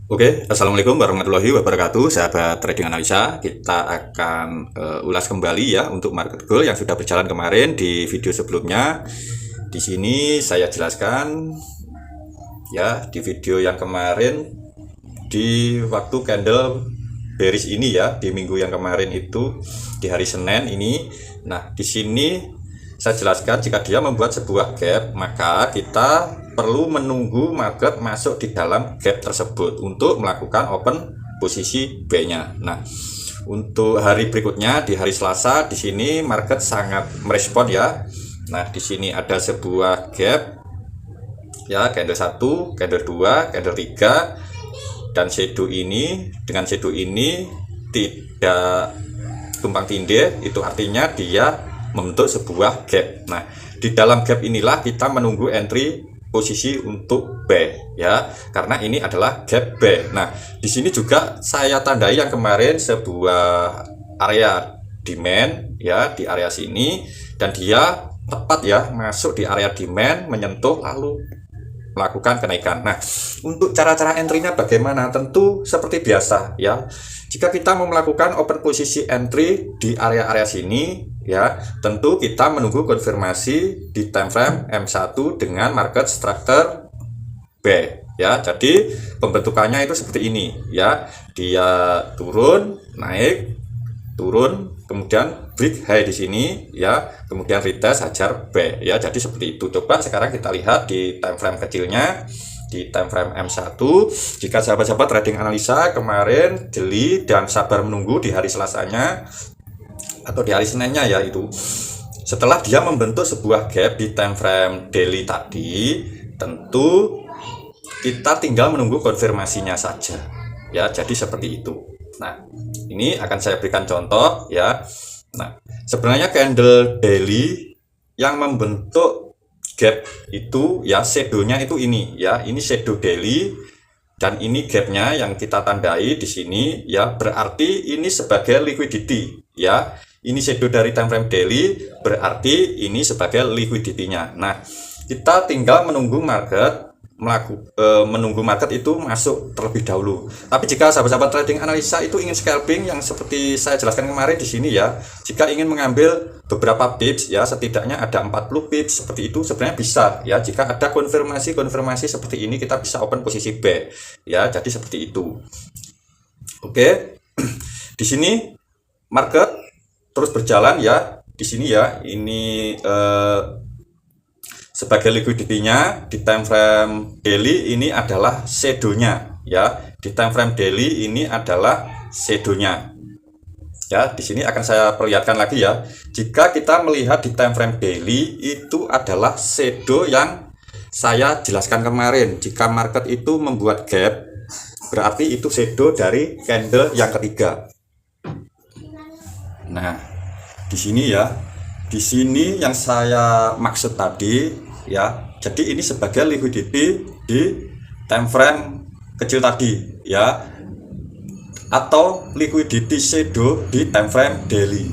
Oke, Assalamualaikum warahmatullahi wabarakatuh, sahabat trading analisa. Kita akan ulas kembali ya untuk market goal yang sudah berjalan kemarin di video sebelumnya. Di sini saya jelaskan ya di video yang kemarin di waktu candle bearish ini ya, di minggu yang kemarin itu di hari Senin ini. Nah, di sini saya jelaskan jika dia membuat sebuah gap, maka kita perlu menunggu market masuk di dalam gap tersebut untuk melakukan open posisi B-nya. Nah, untuk hari berikutnya di hari Selasa di sini market sangat merespon ya. Nah, di sini ada sebuah gap ya, candle 1, candle 2, candle 3 dan shadow ini. Dengan shadow ini tidak tumpang tindih, itu artinya dia membentuk sebuah gap. Nah, di dalam gap inilah kita menunggu entry posisi untuk B ya, karena ini adalah gap B. Nah, di sini juga saya tandai yang kemarin sebuah area demand ya, di area sini, dan dia tepat ya masuk di area demand, menyentuh lalu melakukan kenaikan. Nah, untuk cara-cara entry-nya bagaimana? Tentu seperti biasa ya. Jika kita mau melakukan open posisi entry di area-area sini ya, tentu kita menunggu konfirmasi di time frame M1 dengan market structure B ya. Jadi pembentukannya itu seperti ini ya. Dia turun, naik, turun, kemudian break high di sini ya, kemudian retest hajar B ya. Jadi seperti itu. Coba sekarang kita lihat di time frame kecilnya, di time frame M1. Jika sahabat-sahabat trading analisa kemarin jeli dan sabar menunggu di hari Selasanya atau di hari Seninnya ya, itu setelah dia membentuk sebuah gap di time frame daily tadi, tentu kita tinggal menunggu konfirmasinya saja ya. Jadi seperti itu. Nah, ini akan saya berikan contoh ya. Nah, sebenarnya candle daily yang membentuk gap itu ya, shadow-nya itu ini ya, ini shadow daily dan ini gapnya yang kita tandai di sini ya, berarti ini sebagai liquidity ya. Ini shadow dari time frame daily, berarti ini sebagai liquidity-nya. Nah, kita tinggal menunggu market menunggu market itu masuk terlebih dahulu. Tapi jika sahabat-sahabat trading analisa itu ingin scalping yang seperti saya jelaskan kemarin di sini ya, jika ingin mengambil beberapa pips ya, setidaknya ada 40 pips seperti itu, sebenarnya bisa ya. Jika ada konfirmasi seperti ini, kita bisa open posisi B ya. Jadi seperti itu. Oke. Di sini market terus berjalan ya. Di sini ya, ini sebagai liquidity-nya di time frame daily ini adalah shadow-nya ya. Di time frame daily ini adalah shadow-nya. Ya, di sini akan saya perlihatkan lagi ya. Jika kita melihat di time frame daily, itu adalah shadow yang saya jelaskan kemarin. Jika market itu membuat gap, berarti itu shadow dari candle yang ketiga. Nah, di sini ya. Di sini yang saya maksud tadi ya, jadi ini sebagai liquidity di time frame kecil tadi ya, atau liquidity shadow di time frame daily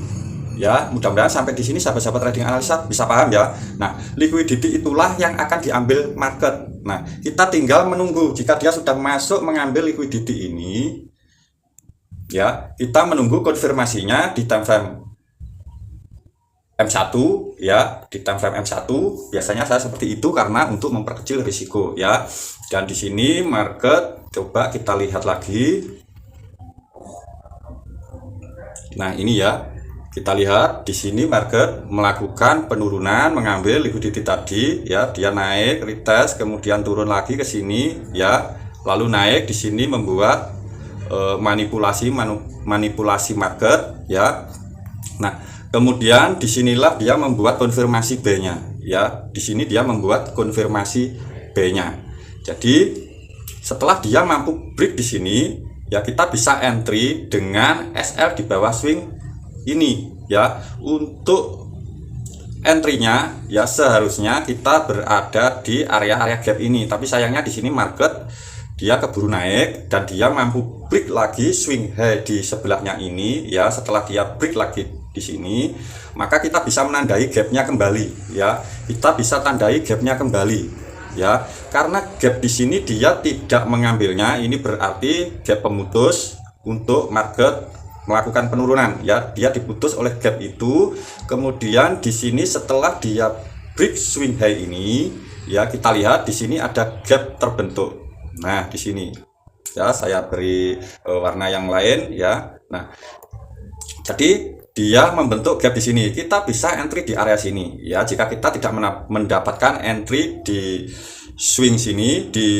ya. Mudah-mudahan sampai di sini sahabat-sahabat trading analisa bisa paham ya. Nah, liquidity itulah yang akan diambil market. Nah, kita tinggal menunggu. Jika dia sudah masuk mengambil liquidity ini ya, kita menunggu konfirmasinya di time frame M1 ya. Di time frame M1 biasanya saya seperti itu karena untuk memperkecil risiko ya. Dan di sini market coba kita lihat lagi. Nah, ini ya. Kita lihat di sini market melakukan penurunan, mengambil liquidity tadi ya. Dia naik, retest, kemudian turun lagi ke sini ya. Lalu naik di sini membuat manipulasi market ya. Nah, kemudian disinilah dia membuat konfirmasi B-nya ya. Di sini dia membuat konfirmasi B-nya. Jadi setelah dia mampu break di sini ya, kita bisa entry dengan SL di bawah swing ini ya. Untuk entry-nya ya seharusnya kita berada di area-area gap ini. Tapi sayangnya di sini market dia keburu naik dan dia mampu break lagi swing high di sebelahnya ini ya. Setelah dia break lagi di sini, maka kita bisa menandai gapnya kembali ya. Kita bisa tandai gapnya kembali ya. Karena gap di sini dia tidak mengambilnya, ini berarti gap pemutus untuk market melakukan penurunan, ya. Dia diputus oleh gap itu. Kemudian di sini setelah dia break swing high ini, ya, kita lihat di sini ada gap terbentuk. Nah, di sini ya saya beri warna yang lain, ya. Nah, jadi dia membentuk gap di sini. Kita bisa entry di area sini, ya. Jika kita tidak mendapatkan entry di swing sini di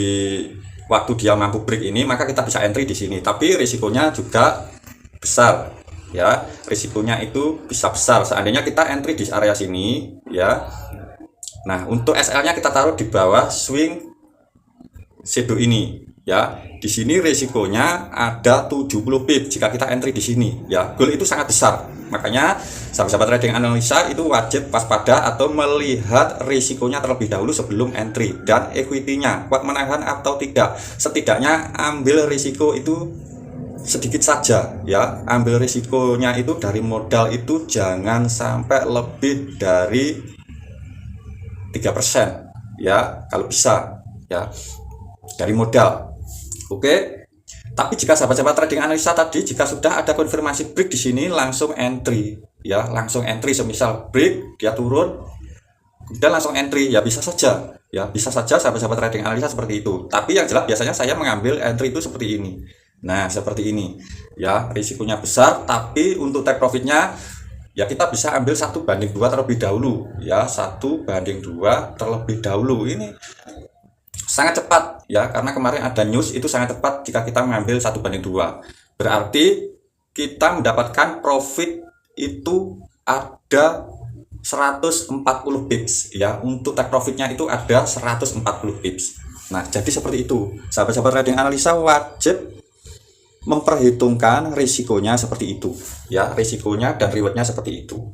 waktu dia mampu break ini, maka kita bisa entry di sini. Tapi risikonya juga besar, ya. Risikonya itu bisa besar seandainya kita entry di area sini, ya. Nah, untuk SL-nya kita taruh di bawah swing shadow ini, ya. Di sini risikonya ada 70 pip jika kita entry di sini, ya. Goal itu sangat besar. Makanya sahabat-sahabat trading analisa itu wajib waspada atau melihat risikonya terlebih dahulu sebelum entry, dan equity-nya kuat menahan atau tidak. Setidaknya ambil risiko itu sedikit saja, ya. Ambil risikonya itu dari modal itu jangan sampai lebih dari 3%, ya, kalau bisa, ya, dari modal. Oke. Tapi jika sahabat-sahabat trading analisa tadi, jika sudah ada konfirmasi break di sini, langsung entry, ya, langsung entry. Semisal break dia turun, kemudian langsung entry, ya, bisa saja, ya, bisa saja sahabat-sahabat trading analisa seperti itu. Tapi yang jelas biasanya saya mengambil entry itu seperti ini. Nah, seperti ini, ya. Risikonya besar, tapi untuk take profitnya, ya, kita bisa ambil 1:2 terlebih dahulu, ya. 1:2 terlebih dahulu. Ini sangat cepat, ya, karena kemarin ada news itu sangat tepat jika kita mengambil 1:2. Berarti kita mendapatkan profit itu ada 140 pips, ya. Untuk take profitnya itu ada 140 pips. Nah, jadi seperti itu. Sahabat-sahabat trading analisa wajib memperhitungkan risikonya seperti itu, ya. Risikonya dan rewardnya seperti itu.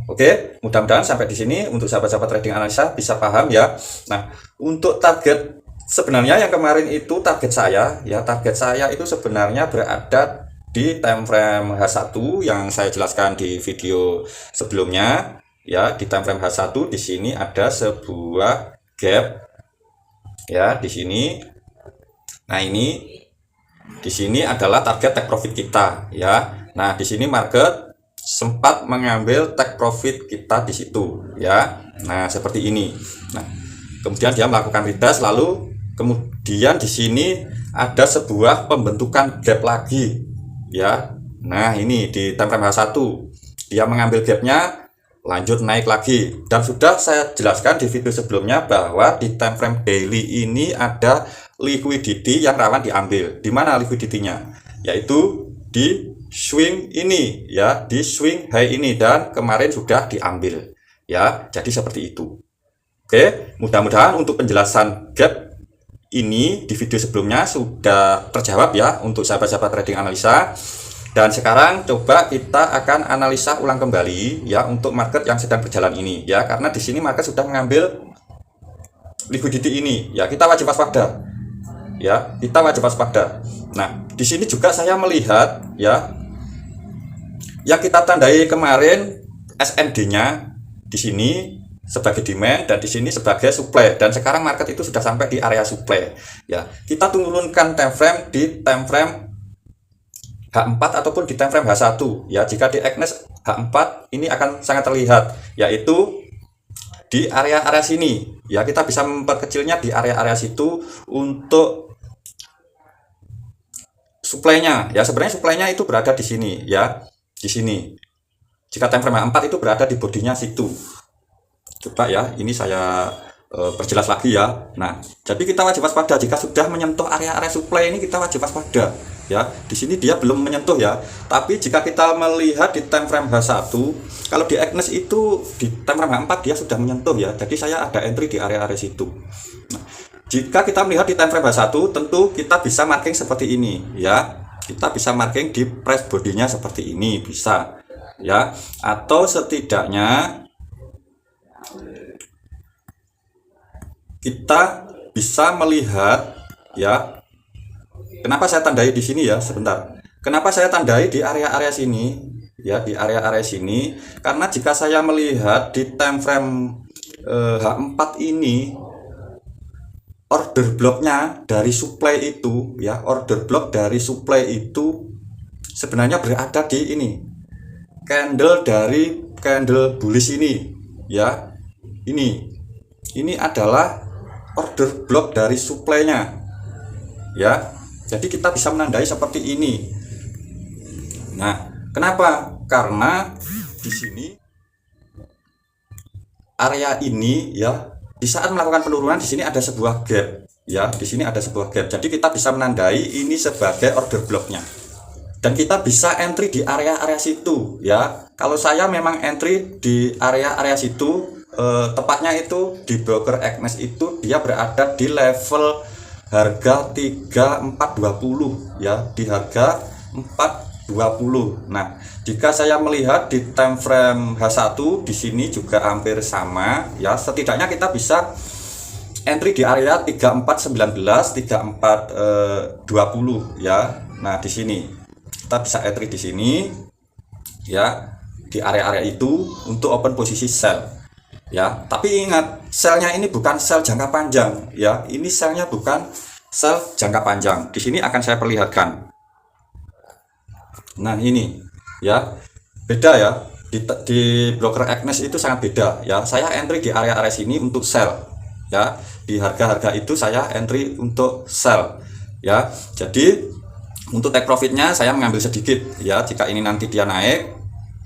Oke, mudah-mudahan sampai di sini untuk sahabat-sahabat trading analisa bisa paham, ya. Nah, untuk target sebenarnya yang kemarin itu target saya, ya, target saya itu sebenarnya berada di time frame H1 yang saya jelaskan di video sebelumnya, ya. Di time frame H1 di sini ada sebuah gap, ya, di sini. Nah, ini di sini adalah target take profit kita, ya. Nah, di sini market sempat mengambil take profit kita di situ, ya. Nah, seperti ini. Nah, kemudian dia melakukan retest, lalu kemudian di sini ada sebuah pembentukan gap lagi, ya. Nah, ini di time frame H1 dia mengambil gapnya, lanjut naik lagi. Dan sudah saya jelaskan di video sebelumnya bahwa di time frame daily ini ada liquidity yang rawan diambil. Di mana liquidity-nya? Yaitu di swing ini, ya, di swing high ini, dan kemarin sudah diambil, ya. Jadi seperti itu. Oke, mudah-mudahan untuk penjelasan gap ini di video sebelumnya sudah terjawab, ya, untuk sahabat-sahabat trading analisa. Dan sekarang coba kita akan analisa ulang kembali, ya, untuk market yang sedang berjalan ini, ya. Karena di sini market sudah mengambil liquidity ini, ya, kita wajib waspada, ya, kita wajib waspada. Nah, di sini juga saya melihat, ya, yang kita tandai kemarin SND-nya di sini sebagai demand dan di sini sebagai supply, dan sekarang market itu sudah sampai di area supply, ya. Kita turunkan time frame di time frame H4 ataupun di time frame H1, ya. Jika di Agnes H4 ini akan sangat terlihat, yaitu di area-area sini, ya. Kita bisa memperkecilnya di area-area situ untuk supply-nya, ya. Sebenarnya supply-nya itu berada di sini, ya, di sini. Jika time frame H4 itu berada di bodinya situ. Coba, ya, ini saya perjelas lagi, ya. Nah, jadi kita wajib waspada jika sudah menyentuh area-area supply ini, kita wajib waspada, ya. Di sini dia belum menyentuh, ya. Tapi jika kita melihat di time frame H1, kalau di Agnes itu di time frame H4 dia sudah menyentuh, ya. Jadi saya ada entry di area-area situ. Nah, jika kita melihat di time frame H1, tentu kita bisa marking seperti ini, ya. Kita bisa marking di price bodinya seperti ini, bisa, ya. Atau setidaknya kita bisa melihat, ya. Kenapa saya tandai di sini, ya? Sebentar. Kenapa saya tandai di area-area sini, ya, di area-area sini? Karena jika saya melihat di time frame H4 ini, order blocknya dari supply itu ya, order block dari supply itu sebenarnya berada di ini, candle dari candle bullish ini ya. Ini adalah order block dari supply-nya ya. Jadi kita bisa menandai seperti ini. Nah, kenapa? Karena di sini area ini ya, di saat melakukan penurunan di sini ada sebuah gap ya, di sini ada sebuah gap. Jadi kita bisa menandai ini sebagai order blocknya. Dan kita bisa entry di area-area situ ya. Kalau saya memang entry di area-area situ, tepatnya itu di broker Agnes itu dia berada di level harga 3420 ya, di harga 420. Nah, jika saya melihat di time frame H1 di sini juga hampir sama ya, setidaknya kita bisa entry di area 3419, 3420 ya. Nah, di sini kita bisa entry di sini ya, di area-area itu untuk open posisi sell ya. Tapi ingat, selnya ini bukan sell jangka panjang ya, ini selnya bukan sell jangka panjang. Di sini akan saya perlihatkan. Nah, ini ya, beda ya, di broker Agnes itu sangat beda ya. Saya entry di area-area sini untuk sell ya, di harga-harga itu saya entry untuk sell ya. Jadi untuk take profitnya saya mengambil sedikit ya, jika ini nanti dia naik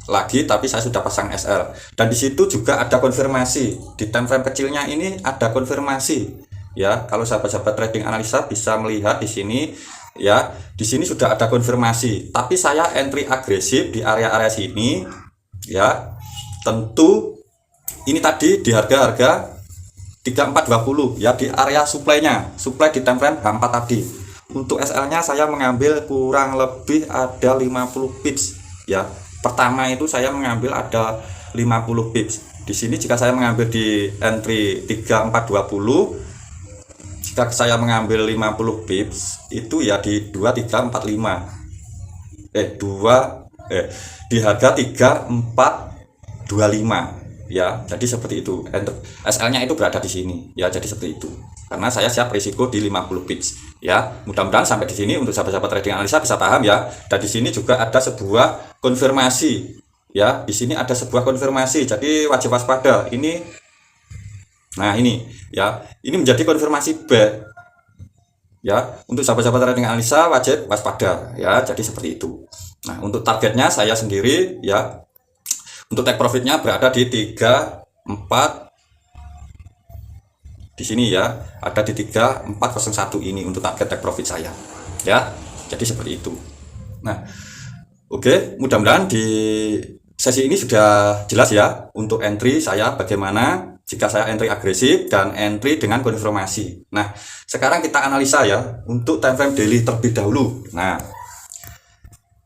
lagi, tapi saya sudah pasang SL. Dan di situ juga ada konfirmasi, di time frame kecilnya ini ada konfirmasi ya. Kalau sahabat-sahabat trading analisa bisa melihat di sini ya, di sini sudah ada konfirmasi. Tapi saya entry agresif di area-area sini ya. Tentu ini tadi di harga-harga 3420 ya, di area supply-nya, supply di time frame H4 tadi. Untuk SL-nya saya mengambil kurang lebih ada 50 pips ya. Pertama itu saya mengambil ada 50 pips. Di sini jika saya mengambil di entry 3420, jika saya mengambil 50 pips itu ya di 2345. Di harga 3425 ya. Jadi seperti itu. SL-nya itu berada di sini ya. Jadi seperti itu. Karena saya siap risiko di 50 pips ya. Mudah-mudahan sampai di sini untuk sahabat-sahabat trading analisa bisa paham ya. Dan di sini juga ada sebuah konfirmasi ya. Di sini ada sebuah konfirmasi. Jadi wajib waspada. Ini, nah ini ya, ini menjadi konfirmasi back ya. Untuk sahabat-sahabat trading analisa wajib waspada ya. Jadi seperti itu. Nah, untuk targetnya saya sendiri ya, untuk take profitnya berada di 34 di sini ya, ada di 3401 ini untuk target take profit saya ya. Jadi seperti itu. Nah, oke, mudah-mudahan di sesi ini sudah jelas ya untuk entry saya bagaimana jika saya entry agresif dan entry dengan konfirmasi. Nah, sekarang kita analisa ya untuk time frame daily terlebih dahulu. Nah,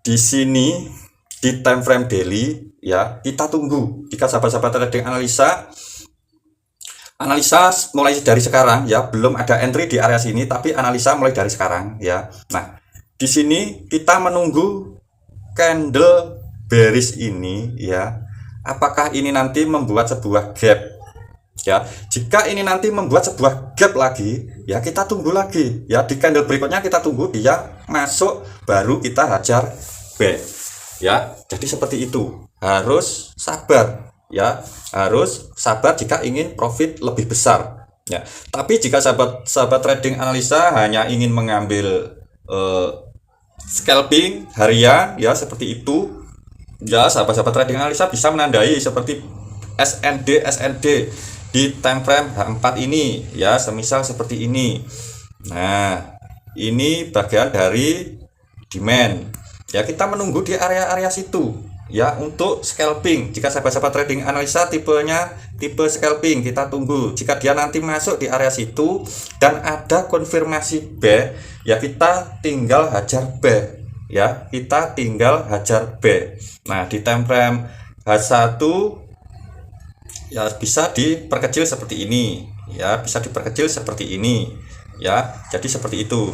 di sini di time frame daily ya, kita tunggu jika sahabat-sahabat trading analisa mulai dari sekarang ya, belum ada entry di area sini, tapi analisa mulai dari sekarang ya. Nah, di sini kita menunggu candle bearish ini ya, apakah ini nanti membuat sebuah gap ya. Jika ini nanti membuat sebuah gap lagi ya, kita tunggu lagi ya, di candle berikutnya kita tunggu dia masuk, baru kita hajar back ya. Jadi seperti itu, harus sabar ya, harus sabar jika ingin profit lebih besar ya. Tapi jika sahabat trading analisa hanya ingin mengambil scalping harian ya, seperti itu ya, sahabat-sahabat trading analisa bisa menandai seperti SND di time frame H4 ini ya, semisal seperti ini. Nah, ini bagian dari demand ya, kita menunggu di area-area situ ya untuk scalping. Jika sahabat-sahabat trading analisa tipenya tipe scalping, kita tunggu. Jika dia nanti masuk di area situ dan ada konfirmasi back ya, kita tinggal hajar back ya, kita tinggal hajar back. Nah, di time frame H1 ya bisa diperkecil seperti ini ya, bisa diperkecil seperti ini ya. Jadi seperti itu,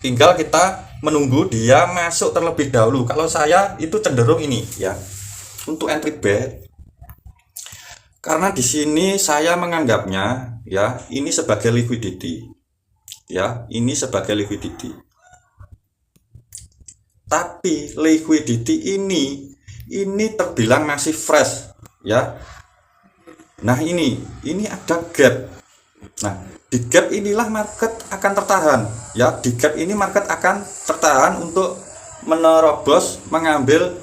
tinggal kita menunggu dia masuk terlebih dahulu. Kalau saya itu cenderung ini ya untuk entry back, karena di sini saya menganggapnya ya ini sebagai liquidity ya, ini sebagai liquidity. Tapi liquidity ini terbilang masih fresh, ya. Nah, ini ada gap. Nah, di gap inilah market akan tertahan, ya. Di gap ini market akan tertahan untuk menerobos mengambil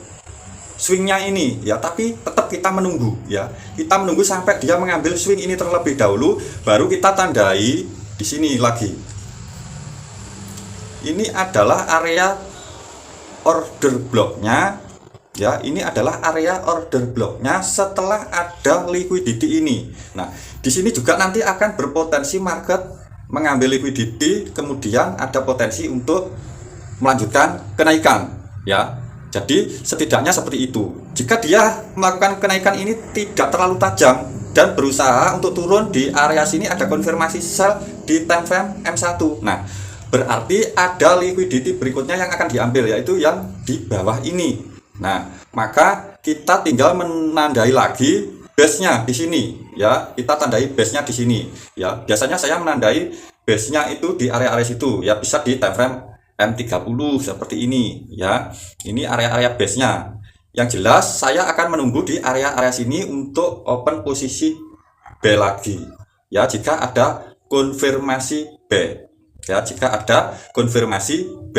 swingnya ini, ya. Tapi tetap kita menunggu, ya. Kita menunggu sampai dia mengambil swing ini terlebih dahulu, baru kita tandai di sini lagi. Ini adalah area order blocknya, ya. Ini adalah area order blocknya setelah ada liquidity ini. Nah, di sini juga nanti akan berpotensi market mengambil liquidity, kemudian ada potensi untuk melanjutkan kenaikan, ya. Jadi setidaknya seperti itu. Jika dia melakukan kenaikan ini tidak terlalu tajam dan berusaha untuk turun di area sini, ada konfirmasi sell di time frame M1. Nah, berarti ada liquidity berikutnya yang akan diambil, yaitu yang di bawah ini. Nah, maka kita tinggal menandai lagi base-nya di sini, ya. Kita tandai base-nya di sini, ya. Biasanya saya menandai base-nya itu di area-area situ, ya. Bisa di time frame M30 seperti ini, ya. Ini area-area base-nya. Yang jelas saya akan menunggu di area-area sini untuk open posisi B lagi, ya, jika ada konfirmasi B. Ya, jika ada konfirmasi B,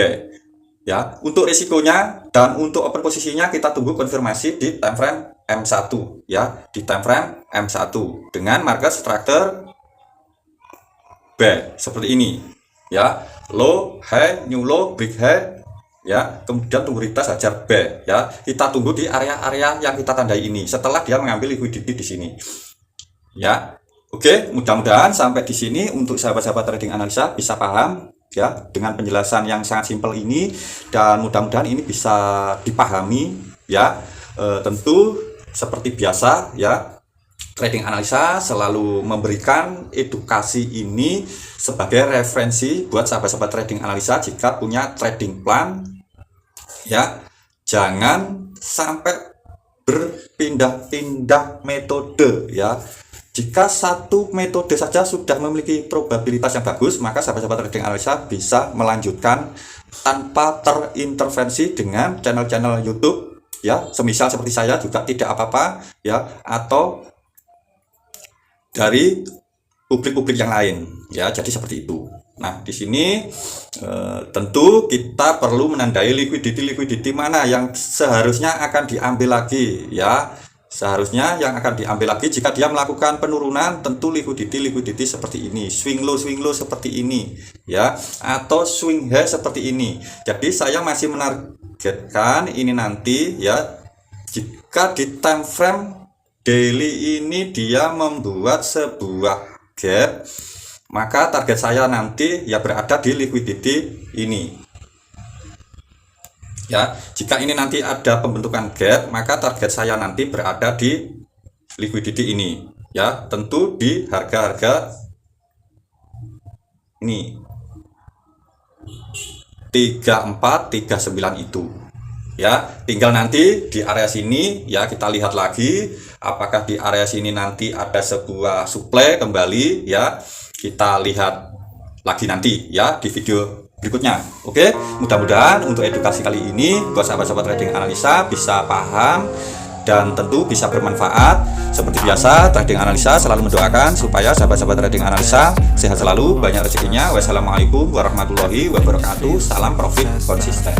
ya. Untuk risikonya dan untuk open posisinya kita tunggu konfirmasi di time frame M1, ya, di time frame M1 dengan market structure B seperti ini, ya. Low, high, new low, break high, ya. Kemudian tunggu retest hajar B, ya. Kita tunggu di area-area yang kita tandai ini setelah dia mengambil liquidity di sini, ya. Oke, mudah-mudahan sampai di sini untuk sahabat-sahabat trading analisa bisa paham, ya, dengan penjelasan yang sangat simpel ini, dan mudah-mudahan ini bisa dipahami, ya. Tentu seperti biasa, ya, trading analisa selalu memberikan edukasi ini sebagai referensi buat sahabat-sahabat trading analisa jika punya trading plan, ya. Jangan sampai berpindah-pindah metode, ya. Jika satu metode saja sudah memiliki probabilitas yang bagus, maka sahabat-sahabat trading analisa bisa melanjutkan tanpa terintervensi dengan channel-channel YouTube, ya. Semisal seperti saya juga tidak apa-apa, ya, atau dari publik-publik yang lain, ya. Jadi seperti itu. Nah, di sini tentu kita perlu menandai liquidity mana yang seharusnya akan diambil lagi, ya. Seharusnya yang akan diambil lagi jika dia melakukan penurunan, tentu liquidity seperti ini, swing low seperti ini, ya, atau swing high seperti ini. Jadi saya masih menargetkan ini nanti, ya, jika di time frame daily ini dia membuat sebuah gap, maka target saya nanti ya berada di liquidity ini. Ya, jika ini nanti ada pembentukan gap, maka target saya nanti berada di liquidity ini, ya. Tentu di harga-harga ini 34, 39 itu, ya. Tinggal nanti di area sini, ya, kita lihat lagi apakah di area sini nanti ada sebuah supply kembali, ya. Kita lihat lagi nanti, ya, di video berikutnya. Oke, mudah-mudahan untuk edukasi kali ini buat sahabat-sahabat trading analisa bisa paham dan tentu bisa bermanfaat. Seperti biasa, trading analisa selalu mendoakan supaya sahabat-sahabat trading analisa sehat selalu, banyak rezekinya. Wassalamualaikum warahmatullahi wabarakatuh. Salam profit konsisten.